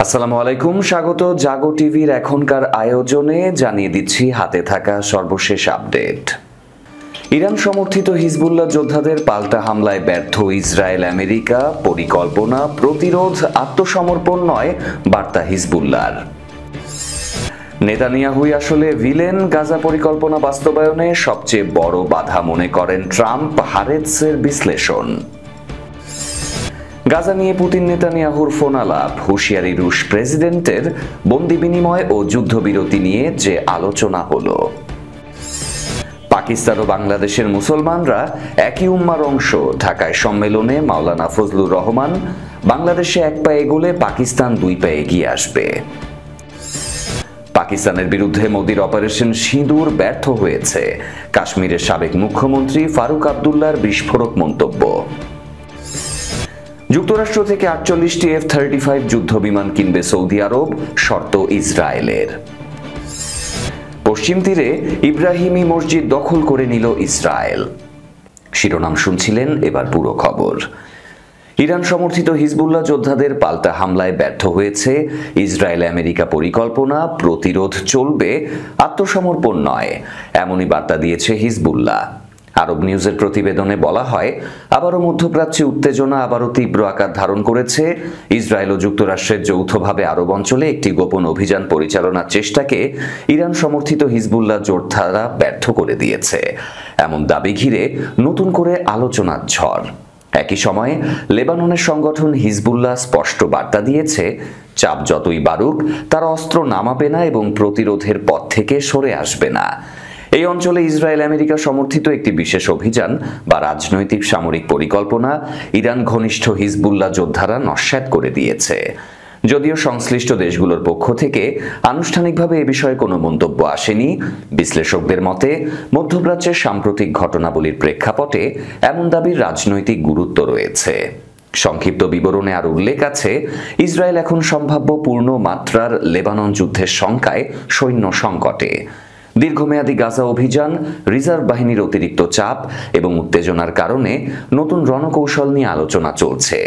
আসসালামু আলাইকুম, স্বাগত জাগো টিভির এখনকার আয়োজনে। জানিয়ে দিচ্ছি হাতে থাকা সর্বশেষ আপডেট। ইরান সমর্থিত হিজবুল্লাহ যোদ্ধাদের পাল্টা হামলায় ব্যর্থ ইসরায়েল আমেরিকা, পরিকল্পনা প্রতিরোধ আত্মসমর্পণ নয় বার্তা হিজবুল্লাহর। নেতানিয়াহুই আসলে ভিলেন, গাজা পরিকল্পনা বাস্তবায়নে সবচেয়ে বড় বাধা মনে করেন ট্রাম্প, হারেৎজের বিশ্লেষণ। গাজা নিয়ে পুতিন নেতানিয়াহুর ফোন আলাপ, হুঁশিয়ারি রুশ প্রেসিডেন্টের, বন্দি বিনিময় ও যুদ্ধবিরতি নিয়ে যে আলোচনা হলো। পাকিস্তান ও বাংলাদেশের মুসলমানরা একই উম্মার অংশ, ঢাকায় সম্মেলনে মাওলানা ফজলুর রহমান। বাংলাদেশে এক পা এগোলে পাকিস্তান দুই পা এগিয়ে আসবে। পাকিস্তানের বিরুদ্ধে মোদির অপারেশন সিঁদুর ব্যর্থ হয়েছে, কাশ্মীরের সাবেক মুখ্যমন্ত্রী ফারুক আবদুল্লাহর বিস্ফোরক মন্তব্য। যুক্তরাষ্ট্র থেকে 48টি F-35 যুদ্ধ বিমান কিনবে সৌদি আরব, শর্ত ইসরায়েলের। পশ্চিম তীরে ইব্রাহিমী মসজিদ দখল করে নিল ইসরায়েল। শিরোনাম শুনছিলেন, এবার পুরো খবর। ইরান সমর্থিত হিজবুল্লাহ যোদ্ধাদের পাল্টা হামলায় ব্যর্থ হয়েছে ইসরায়েল আমেরিকা, পরিকল্পনা প্রতিরোধ চলবে, আত্মসমর্পণ নয়, এমনই বার্তা দিয়েছে হিজবুল্লাহ। আরব নিউজের প্রতিবেদনে বলা হয়, আবারও মধ্যপ্রাচ্যে উত্তেজনা আবারও তীব্র আকার ধারণ করেছে। ইসরায়েল ও যুক্তরাষ্ট্রের যৌথভাবে আরব অঞ্চলে একটি গোপন অভিযান পরিচালনার চেষ্টাকে ইরান সমর্থিত হিজবুল্লাহ যোদ্ধারা ব্যর্থ করে দিয়েছে, এমন দাবি ঘিরে নতুন করে আলোচনার ঝড়। একই সময়ে লেবাননের সংগঠন হিজবুল্লাহ স্পষ্ট বার্তা দিয়েছে, চাপ যতই বাড়ুক তারা অস্ত্র নামাবে না এবং প্রতিরোধের পথ থেকে সরে আসবে না। এই অঞ্চলে ইসরায়েল আমেরিকা সমর্থিত একটি বিশেষ অভিযান বা রাজনৈতিক সামরিক পরিকল্পনা ইরান ঘনিষ্ঠ হিজবুল্লাহ যোদ্ধারা নস্যাৎ করে দিয়েছে। যদিও সংশ্লিষ্ট দেশগুলোর পক্ষ থেকে আনুষ্ঠানিকভাবে এ বিষয়ে কোনো মন্তব্য আসেনি, বিশ্লেষকদের মতে মধ্যপ্রাচ্যের সাম্প্রতিক ঘটনাবলীর প্রেক্ষাপটে এমন দাবির রাজনৈতিক গুরুত্ব রয়েছে। সংক্ষিপ্ত বিবরণে আর উল্লেখ আছে, ইসরায়েল এখন সম্ভাব্য পূর্ণ মাত্রার লেবানন যুদ্ধের শঙ্কায় সৈন্য সংকটে। দীর্ঘমেয়াদী গাজা অভিযান, রিজার্ভ বাহিনীর অতিরিক্ত চাপ এবং উত্তেজনার কারণে নতুন রণকৌশল নিয়ে আলোচনা চলছে।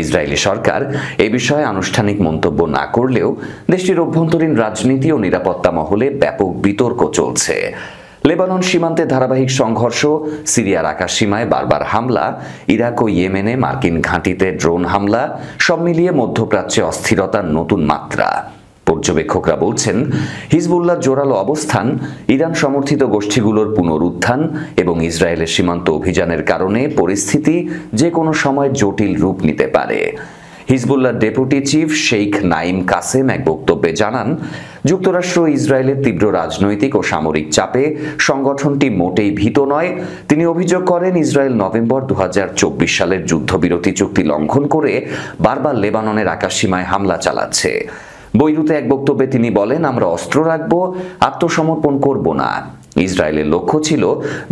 ইসরায়েলি সরকার এ বিষয়ে আনুষ্ঠানিক মন্তব্য না করলেও দেশটির অভ্যন্তরীণ রাজনীতি ও নিরাপত্তা মহলে ব্যাপক বিতর্ক চলছে। লেবানন সীমান্তে ধারাবাহিক সংঘর্ষ, সিরিয়ার আকাশসীমায় বারবার হামলা, ইরাক ও ইয়েমেনে মার্কিন ঘাঁটিতে ড্রোন হামলা, সব মিলিয়ে মধ্যপ্রাচ্যে অস্থিরতার নতুন মাত্রা। পর্যবেক্ষকরা বলছেন, হিজবুল্লাহ জোরালো অবস্থান, ইরান সমর্থিত গোষ্ঠীগুলোর পুনরুত্থান এবং ইসরায়েলের সীমান্ত অভিযানের কারণে পরিস্থিতি যে কোনো সময় জটিল রূপ নিতে পারে। Hezbollah deputy chief Sheikh Naim Qassem এক বক্তব্যে জানান, যুক্তরাষ্ট্র ও ইসরায়েলের তীব্র রাজনৈতিক ও সামরিক চাপে সংগঠনটি মোটেই ভীত নয়। তিনি অভিযোগ করেন, ইসরায়েল নভেম্বর 2024 সালের যুদ্ধবিরতি চুক্তি লঙ্ঘন করে বারবার লেবাননের আকাশসীমায় হামলা চালাচ্ছে। বৈরুতে এক বক্তব্যে তিনি বলেন, আমরা অস্ত্র রাখব, আত্মসমর্পণ করব না। ইসরায়েলের লক্ষ্য ছিল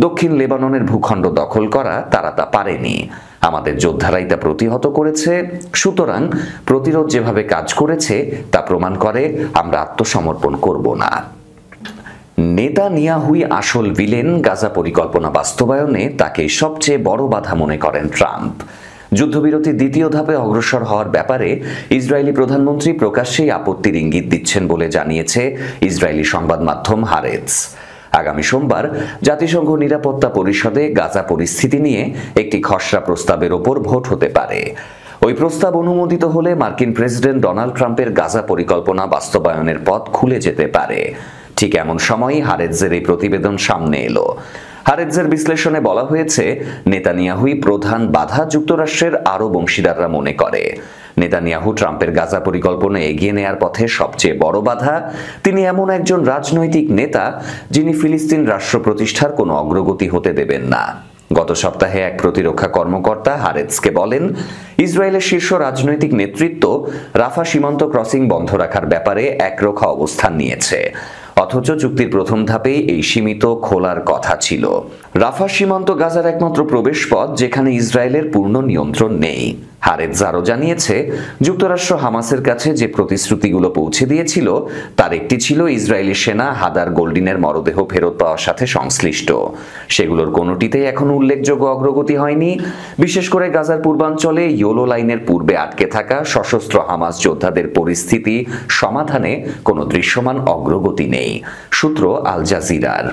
দক্ষিণ লেবাননের ভূখণ্ড দখল করা, তারা তা পারেনি। আমাদের যোদ্ধারাই তা প্রতিহত করেছে। সুতরাং প্রতিরোধ যেভাবে কাজ করেছে তা প্রমাণ করে আমরা আত্মসমর্পণ করব না। নেতানিয়াহুই আসল ভিলেন, গাজা পরিকল্পনা বাস্তবায়নে তাকে সবচেয়ে বড় বাধা মনে করেন ট্রাম্প। যুদ্ধবিরতির দ্বিতীয় ধাপে অগ্রসর হওয়ার ব্যাপারে ইসরায়েলি প্রধানমন্ত্রী প্রকাশ্যেই আপত্তির ইঙ্গিত দিচ্ছেন বলে জানিয়েছে ইসরায়েলি সংবাদ মাধ্যম হারেৎজ। আগামী সোমবার জাতিসংঘ নিরাপত্তা পরিষদে গাজা পরিস্থিতি নিয়ে একটি খসড়া প্রস্তাবের ওপর ভোট হতে পারে। ওই প্রস্তাব অনুমোদিত হলে মার্কিন প্রেসিডেন্ট ডোনাল্ড ট্রাম্পের গাজা পরিকল্পনা বাস্তবায়নের পথ খুলে যেতে পারে। ঠিক এমন সময়ই হারেৎজের এই প্রতিবেদন সামনে এলো। হারেৎজের বিশ্লেষণে বলা হয়েছে, নেতানিয়াহুই প্রধান বাধা যুক্তরাষ্ট্রের আরব অংশীদাররা মনে করে। নেতানিয়াহু ট্রাম্পের গাজা পরিকল্পনা এগিয়ে নেয়ার পথে সবচেয়ে বড় বাধা। তিনি এমন একজন রাজনৈতিক নেতা যিনি ফিলিস্তিন রাষ্ট্র প্রতিষ্ঠার কোনো অগ্রগতি হতে দেবেন না। গত সপ্তাহে এক প্রতিরক্ষা কর্মকর্তা হারেৎজকে বলেন, ইসরায়েলের শীর্ষ রাজনৈতিক নেতৃত্ব রাফা সীমান্ত ক্রসিং বন্ধ রাখার ব্যাপারে একরোখা অবস্থান নিয়েছে, অথচ চুক্তির প্রথম ধাপেই এই সীমিত খোলার কথা ছিল। রাফা সীমান্ত গাজার একমাত্র প্রবেশ পথ, যেখানে ইসরায়েলের পূর্ণ নিয়ন্ত্রণ নেই। হারেজ জারো জানিয়েছে, যুক্তরাষ্ট্র হামাসের কাছে যে প্রতিশ্রুতিগুলো পৌঁছে দিয়েছিল তার একটি ছিল ইসরায়েলি সেনা হাদার গোল্ডিনের মরদেহ ফেরত পাওয়ার সাথে সংশ্লিষ্ট। সেগুলোর কোনোটিতেই এখনো উল্লেখযোগ্য অগ্রগতি হয়নি। বিশেষ করে গাজার পূর্বাঞ্চলে ইয়োলো লাইনের পূর্বে আটকে থাকা সশস্ত্র হামাস যোদ্ধাদের পরিস্থিতি সমাধানে কোনো দৃশ্যমান অগ্রগতি নেই। সূত্র আল জাজিরার।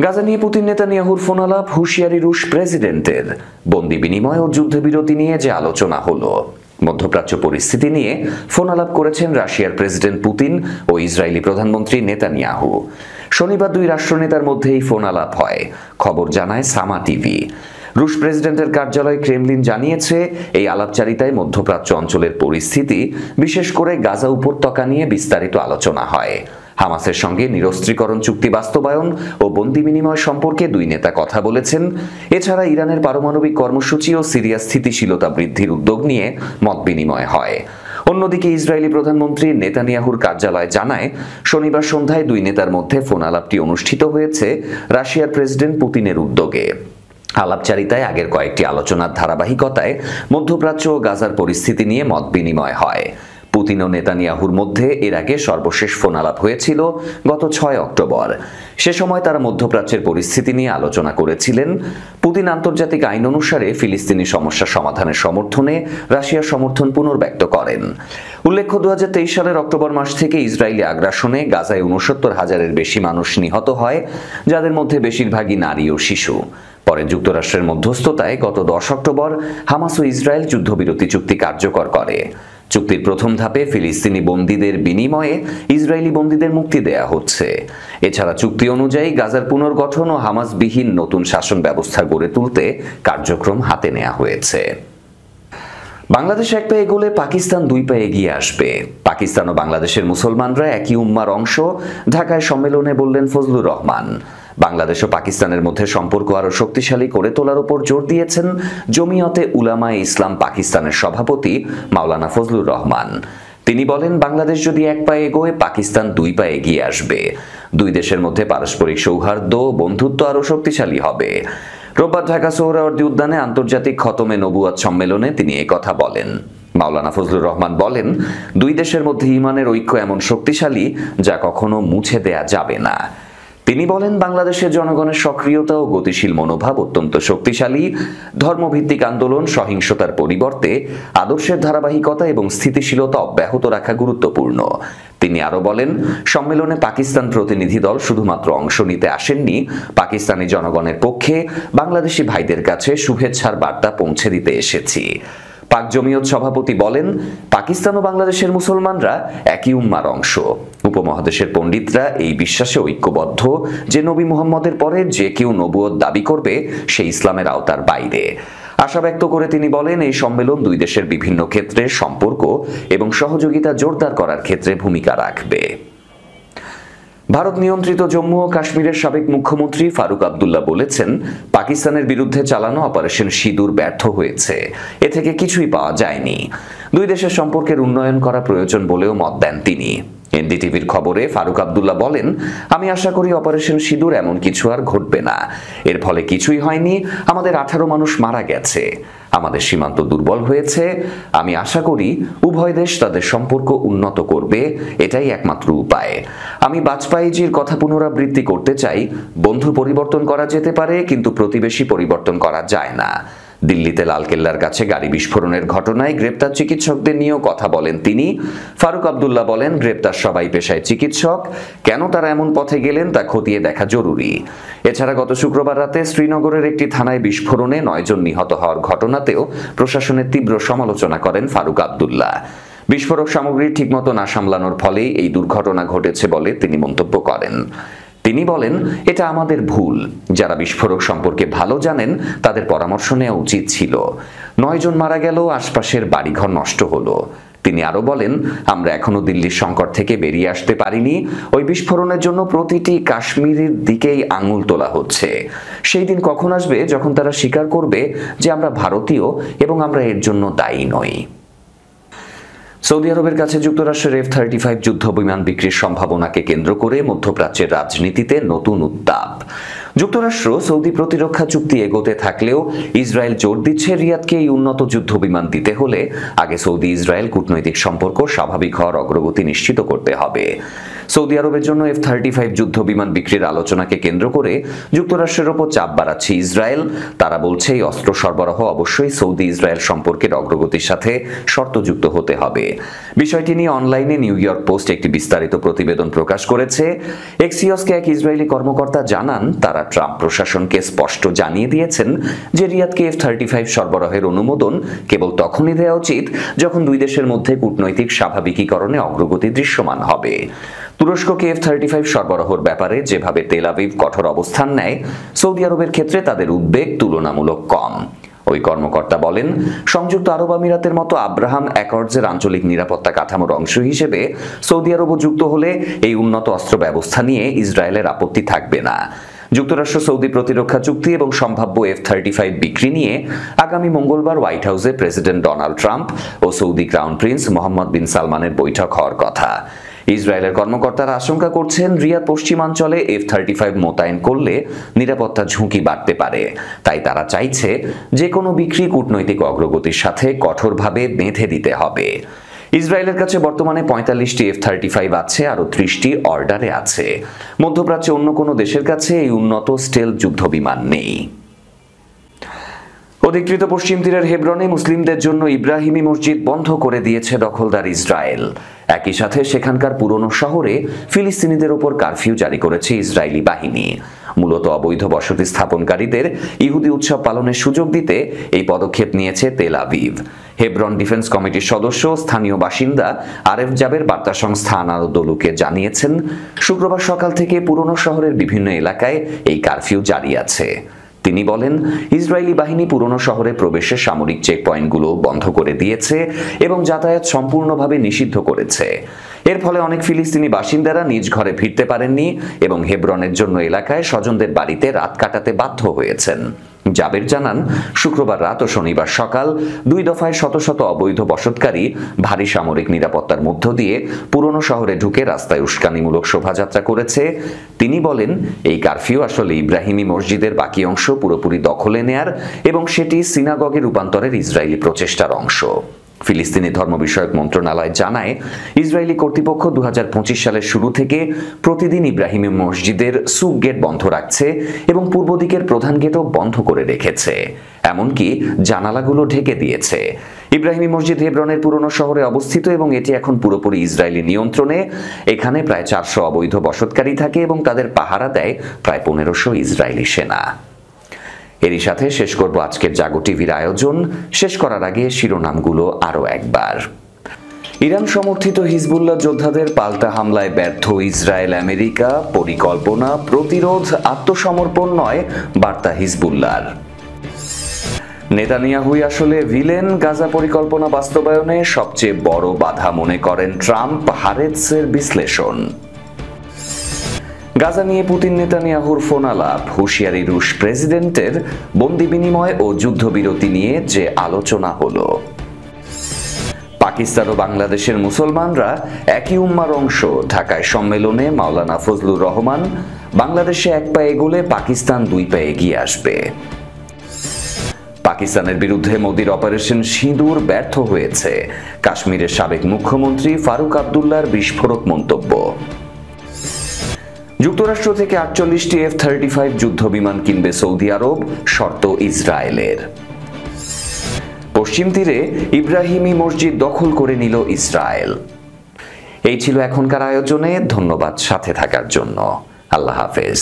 গাজা নিয়ে পুতিন নেতানিয়াহুর ফোনালাপ, হুঁশিয়ারি রুশ প্রেসিডেন্টের। বন্দি বিনিময় ও যুদ্ধবিরতি নিয়ে যে আলোচনা হলো। মধ্যপ্রাচ্য পরিস্থিতি নিয়ে ফোনালাপ করেছেন রাশিয়ার প্রেসিডেন্ট পুতিন ও ইসরায়েলি প্রধানমন্ত্রী নেতানিয়াহু। শনিবার দুই রাষ্ট্রনেতার মধ্যেই ফোনালাপ হয়, খবর জানায় সামা টিভি। রুশ প্রেসিডেন্টের কার্যালয় ক্রেমলিন জানিয়েছে, এই আলাপচারিতায় মধ্যপ্রাচ্য অঞ্চলের পরিস্থিতি, বিশেষ করে গাজা উপত্যকা নিয়ে বিস্তারিত আলোচনা হয়। হামাসের সঙ্গে নিরস্ত্রীকরণ চুক্তি বাস্তবায়ন ও বন্দি বিনিময় সম্পর্কে দুই নেতা কথা বলেছেন। এছাড়া ইরানের পারমাণবিক কর্মসূচি ও সিরিয়া স্থিতিশীলতা বৃদ্ধির উদ্যোগ নিয়ে মত বিনিময় হয়। অন্যদিকে ইসরায়েলি প্রধানমন্ত্রী নেতানিয়াহুর কার্যালয় জানায়, শনিবার সন্ধ্যায় দুই নেতার মধ্যে ফোন আলাপটি অনুষ্ঠিত হয়েছে রাশিয়ার প্রেসিডেন্ট পুতিনের উদ্যোগে। আলাপচারিতায় আগের কয়েকটি আলোচনার ধারাবাহিকতায় মধ্যপ্রাচ্য ও গাজার পরিস্থিতি নিয়ে মত বিনিময় হয়। পুতিন ও নেতানিয়াহুর মধ্যে এর আগে সর্বশেষ ফোন আলাপ হয়েছিল গত 6 অক্টোবর। সে সময় তারা মধ্যপ্রাচ্যের পরিস্থিতি নিয়ে আলোচনা করেছিলেন। পুতিন আন্তর্জাতিক আইন অনুসারে ফিলিস্তিনি সমস্যা সমাধানের সমর্থনে রাশিয়ার সমর্থন পুনর্ব্যক্ত করেন। উল্লেখ্য, 2023 সালের অক্টোবর মাস থেকে ইসরায়েলি আগ্রাসনে গাজায় 69,000-এর বেশি মানুষ নিহত হয়, যাদের মধ্যে বেশিরভাগই নারী ও শিশু। পরে যুক্তরাষ্ট্রের মধ্যস্থতায় গত 10 অক্টোবর হামাস ও ইসরায়েল যুদ্ধবিরতি চুক্তি কার্যকর করে। চুক্তির প্রথম ধাপে ফিলিস্তিনি বন্দীদের বিনিময়ে ইসরায়েলি বন্দীদের মুক্তি দেয়া হচ্ছে। এছাড়া চুক্তি অনুযায়ী গাজার পুনর্গঠন ও হামাসবিহীন নতুন শাসন ব্যবস্থা গড়ে তুলতে কার্যক্রম হাতে নেওয়া হয়েছে। বাংলাদেশ এক পায়ে এগোলে পাকিস্তান 2 পায়ে এগিয়ে আসবে। পাকিস্তান ও বাংলাদেশের মুসলমানরা একই উম্মার অংশ, ঢাকায় সম্মেলনে বললেন ফজলুর রহমান। বাংলাদেশ ও পাকিস্তানের মধ্যে সম্পর্ক আরও শক্তিশালী করে তোলার উপর জোর দিয়েছেন জমিয়তে উলামায়ে ইসলাম পাকিস্তানের সভাপতি মাওলানা ফজলুর রহমান। তিনি বলেন, বাংলাদেশ যদি এক পায়ে এগোয়, পাকিস্তান 2 পায়ে এগিয়ে আসবে। দুই দেশের মধ্যে পারস্পরিক সৌহার্দ্য ও বন্ধুত্ব আরও শক্তিশালী হবে। রোববার ঢাকা সোহরাওয়ার্দী উদ্যানে আন্তর্জাতিক খতমে নবুয়াত সম্মেলনে তিনি একথা বলেন। মাওলানা ফজলুর রহমান বলেন, দুই দেশের মধ্যে ঈমানের ঐক্য এমন শক্তিশালী যা কখনো মুছে দেয়া যাবে না। তিনি বলেন, বাংলাদেশের জনগণের সক্রিয়তা ও গতিশীল মনোভাব অত্যন্ত শক্তিশালী। ধর্মভিত্তিক আন্দোলন, সহিংসতার পরিবর্তে আদর্শের ধারাবাহিকতা এবং স্থিতিশীলতা অব্যাহত রাখা গুরুত্বপূর্ণ। তিনি আরো বলেন, সম্মেলনে পাকিস্তান প্রতিনিধি দল শুধুমাত্র অংশ নিতে আসেননি, পাকিস্তানি জনগণের পক্ষে বাংলাদেশি ভাইদের কাছে শুভেচ্ছার বার্তা পৌঁছে দিতে এসেছি। পাক জমিয়ত সভাপতি বলেন, পাকিস্তান ও বাংলাদেশের মুসলমানরা একই উম্মার অংশ। উপমহাদেশের পণ্ডিতরা এই বিশ্বাসে ঐক্যবদ্ধ যে নবী মুহাম্মদের পরে যে কেউ নবুয়ত দাবি করবে সে ইসলামের আওতার বাইরে। আশা ব্যক্ত করে তিনি বলেন, এই সম্মেলন দুই দেশের বিভিন্ন ক্ষেত্রে সম্পর্ক এবং সহযোগিতা জোরদার করার ক্ষেত্রে ভূমিকা রাখবে। ভারত নিয়ন্ত্রিত জম্মু ও কাশ্মীরের সাবেক মুখ্যমন্ত্রী ফারুক আবদুল্লাহ বলেছেন, পাকিস্তানের বিরুদ্ধে চালানো অপারেশন সিঁদুর ব্যর্থ হয়েছে, এ থেকে কিছুই পাওয়া যায়নি। দুই দেশের সম্পর্কের উন্নয়ন করা প্রয়োজন বলেও মত দেন তিনি। এনডিটিভির খবরে ফারুক আবদুল্লাহ বলেন, আমি আশা করি অপারেশন সিঁদুর এমন কিছু আর ঘটবে না। এর ফলে কিছুই হয়নি, আমাদের 18 মানুষ মারা গেছে, আমাদের সীমান্ত দুর্বল হয়েছে। আমি আশা করি উভয় দেশ তাদের সম্পর্ক উন্নত করবে, এটাই একমাত্র উপায়। আমি বাজপেয়ীজির কথা পুনরাবৃত্তি করতে চাই, বন্ধু পরিবর্তন করা যেতে পারে, কিন্তু প্রতিবেশী পরিবর্তন করা যায় না। দিল্লিতে লালকেল্লার কাছে গাড়ি বিস্ফোরণের ঘটনায় গ্রেপ্তার চিকিৎসকদের নিয়েও কথা বলেন তিনি। ফারুক আবদুল্লাহ বলেন, গ্রেপ্তার সবাই পেশায় চিকিৎসক, কেন তারা এমন পথে গেলেন তা খতিয়ে দেখা জরুরি। এছাড়া গত শুক্রবার রাতে শ্রীনগরের একটি থানায় বিস্ফোরণে 9 জন নিহত হওয়ার ঘটনাতেও প্রশাসনের তীব্র সমালোচনা করেন ফারুক আবদুল্লাহ। বিস্ফোরক সামগ্রী ঠিকমতো না সামলানোর ফলেই এই দুর্ঘটনা ঘটেছে বলে তিনি মন্তব্য করেন। তিনি বলেন, এটা আমাদের ভুল। যারা বিস্ফোরক সম্পর্কে ভালো জানেন তাদের পরামর্শ নেওয়া উচিত ছিল। 9 জন মারা গেল, আশপাশের বাড়িঘর নষ্ট হলো। তিনি আরো বলেন, আমরা এখনো দিল্লির সংকট থেকে বেরিয়ে আসতে পারিনি। ওই বিস্ফোরণের জন্য প্রতিটি কাশ্মীরের দিকেই আঙুল তোলা হচ্ছে। সেই দিন কখন আসবে যখন তারা স্বীকার করবে যে আমরা ভারতীয় এবং আমরা এর জন্য দায়ী নই। সৌদি আরবের কাছে যুক্তরাষ্ট্রের F-35 যুদ্ধ বিমান বিক্রির সম্ভাবনাকে কেন্দ্র করে মধ্যপ্রাচ্যের রাজনীতিতে নতুন উত্তাপ। যুক্তরাষ্ট্র সৌদি প্রতিরক্ষা চুক্তি এগোতে থাকলেও ইসরায়েল জোর দিচ্ছে রিয়াদকে এই উন্নত যুদ্ধ বিমান দিতে হলে আগে সৌদি ইসরায়েল কূটনৈতিক সম্পর্ক স্বাভাবিক হওয়ার অগ্রগতি নিশ্চিত করতে হবে। সৌদি আরবের জন্য F-35 যুদ্ধ বিমান বিক্রির আলোচনাকে কেন্দ্র করে যুক্তরাষ্ট্রের ওপর চাপ বাড়াচ্ছে ইসরায়েল। তারা বলছে এই অস্ত্র সরবরাহ অবশ্যই সৌদি ইসরায়েল সম্পর্কের অগ্রগতির সাথে শর্তযুক্ত হতে হবে। বিষয়টি নিয়ে অনলাইনে নিউ ইয়র্ক পোস্ট একটি বিস্তারিত প্রতিবেদন প্রকাশ করেছে। এক্সিওসকে এক ইসরায়েলি কর্মকর্তা জানান, তারা ট্রাম্প প্রশাসনকে স্পষ্ট জানিয়ে দিয়েছেন যে রিয়াদকে F-35 সরবরাহের অনুমোদন কেবল তখনই দেওয়া উচিত যখন দুই দেশের মধ্যে কূটনৈতিক স্বাভাবিকীকরণে অগ্রগতি দৃশ্যমান হবে। তুরস্ককে F-35 সরবরাহের ব্যাপারে যেভাবে তেল আবিব কঠোর অবস্থান নেয়, সৌদি আরবের ক্ষেত্রে তাদের উদ্বেগ তুলনামূলক কম। ওই কর্মকর্তা বলেন, সংযুক্ত আরব আমিরাতের মতো আব্রাহাম অ্যাকর্ডসের আঞ্চলিক নিরাপত্তা কাঠামোর অংশ হিসেবে সৌদি আরবও যুক্ত হলে এই উন্নত অস্ত্র ব্যবস্থা নিয়ে ইসরায়েলের আপত্তি থাকবে না। যুক্তরাষ্ট্র সৌদি প্রতিরক্ষা চুক্তি এবং সম্ভাব্য F-35 বিক্রি নিয়ে আগামী মঙ্গলবার হোয়াইট হাউসে প্রেসিডেন্ট ডোনাল্ড ট্রাম্প ও সৌদি ক্রাউন প্রিন্স মোহাম্মদ বিন সালমানের বৈঠক হওয়ার কথা। ইসরায়েলের কর্মকর্তারা আশঙ্কা করছেন, রিয়াদ পশ্চিমাঞ্চলে F-35 মোতায়েন করলে নিরাপত্তা ঝুঁকি বাড়তে পারে। তাই তারা চাইছে যে কোনো বিক্রি কূটনৈতিক অগ্রগতির সাথে কঠোরভাবে বেঁধে দিতে হবে। ইসরায়েলের কাছে বর্তমানে 45টি F-35 আছে, আরও 30টি অর্ডারে আছে। মধ্যপ্রাচ্যে অন্য কোনো দেশের কাছে এই উন্নত স্টেলথ যুদ্ধ বিমান নেই। অধিকৃত পশ্চিম তীরের হেব্রনে মুসলিমদের জন্য ইব্রাহিমী মসজিদ বন্ধ করে দিয়েছে দখলদার ইসরায়েল। একই সাথে সেখানকার পুরনো শহরে ফিলিস্তিনিদের ওপর কারফিউ জারি করেছে ইসরায়েলি বাহিনী। মূলত অবৈধ বসতি স্থাপনকারীদের ইহুদি উৎসব পালনের সুযোগ দিতে এই পদক্ষেপ নিয়েছে তেল আবিব। হেব্রন ডিফেন্স কমিটির সদস্য স্থানীয় বাসিন্দা আরেফ জাবের বার্তা সংস্থা আনাদোলুকে জানিয়েছেন, শুক্রবার সকাল থেকে পুরনো শহরের বিভিন্ন এলাকায় এই কারফিউ জারি আছে। তিনি বলেন, ইসরায়েলি বাহিনী পুরনো শহরে প্রবেশের সামরিক চেকপয়েন্টগুলো বন্ধ করে দিয়েছে এবং যাতায়াত সম্পূর্ণভাবে নিষিদ্ধ করেছে। এর ফলে অনেক ফিলিস্তিনি বাসিন্দারা নিজ ঘরে ফিরতে পারেননি এবং হেব্রনের জন্য এলাকায় স্বজনদের বাড়িতে রাত কাটাতে বাধ্য হয়েছেন। জাবের জানান, শুক্রবার রাত ও শনিবার সকাল 2 দফায় শত শত অবৈধ বসতকারী ভারী সামরিক নিরাপত্তার মধ্য দিয়ে পুরনো শহরে ঢুকে রাস্তায় উস্কানিমূলক শোভাযাত্রা করেছে। তিনি বলেন, এই কারফিউ আসলে ইব্রাহিমী মসজিদের বাকি অংশ পুরোপুরি দখলে নেয়ার এবং সেটি সিনাগগে রূপান্তরের ইসরায়েলি প্রচেষ্টার অংশ। ফিলিস্তিনি ধর্ম বিষয়ক মন্ত্রণালয় জানায়, ইসরায়েলি কর্তৃপক্ষ 2025 সালের শুরু থেকে প্রতিদিন ইব্রাহিমী মসজিদের সুক গেট বন্ধ রাখছে এবং পূর্ব দিকের প্রধান গেটও বন্ধ করে রেখেছে, এমনকি জানালাগুলো ঢেকে দিয়েছে। ইব্রাহিমী মসজিদ হেব্রনের পুরনো শহরে অবস্থিত এবং এটি এখন পুরোপুরি ইসরায়েলি নিয়ন্ত্রণে। এখানে প্রায় 400 অবৈধ বসতকারী থাকে এবং তাদের পাহারা দেয় প্রায় 1500 ইসরায়েলি সেনা। এরই সাথে শেষ করব আজকের জাগো টিভির আয়োজন। শেষ করার আগে শিরোনামগুলো আরও একবার। ইরান সমর্থিত হিজবুল্লাহ যোদ্ধাদের পাল্টা হামলায় ব্যর্থ ইসরায়েল আমেরিকা, পরিকল্পনা প্রতিরোধ আত্মসমর্পণ নয় বার্তা হিজবুল্লাহর। নেতানিয়াহুই আসলে ভিলেন, গাজা পরিকল্পনা বাস্তবায়নে সবচেয়ে বড় বাধা মনে করেন ট্রাম্প, হারেৎসের বিশ্লেষণ। গাজা নিয়ে পুতিন নেতানিয়াহুর ফোন আলাপ, হুঁশিয়ারি রুশ প্রেসিডেন্টের, বন্দি বিনিময় ও যুদ্ধবিরতি নিয়ে যে আলোচনা হলো। পাকিস্তান ও বাংলাদেশের মুসলমানরা একই উম্মার অংশ, ঢাকায় সম্মেলনে মাওলানা ফজলুর রহমান। বাংলাদেশে এক পা এগোলে পাকিস্তান 2 পা এগিয়ে আসবে। পাকিস্তানের বিরুদ্ধে মোদির অপারেশন সিঁদুর ব্যর্থ হয়েছে, কাশ্মীরের সাবেক মুখ্যমন্ত্রী ফারুক আবদুল্লাহর বিস্ফোরক মন্তব্য। যুক্তরাষ্ট্র থেকে 48টি F-35 যুদ্ধ বিমান কিনবে সৌদি আরব, শর্ত ইসরায়েলের। পশ্চিম তীরে ইব্রাহিমী মসজিদ দখল করে নিল ইসরায়েল। এই ছিল এখনকার আয়োজনে। ধন্যবাদ সাথে থাকার জন্য। আল্লাহ হাফেজ।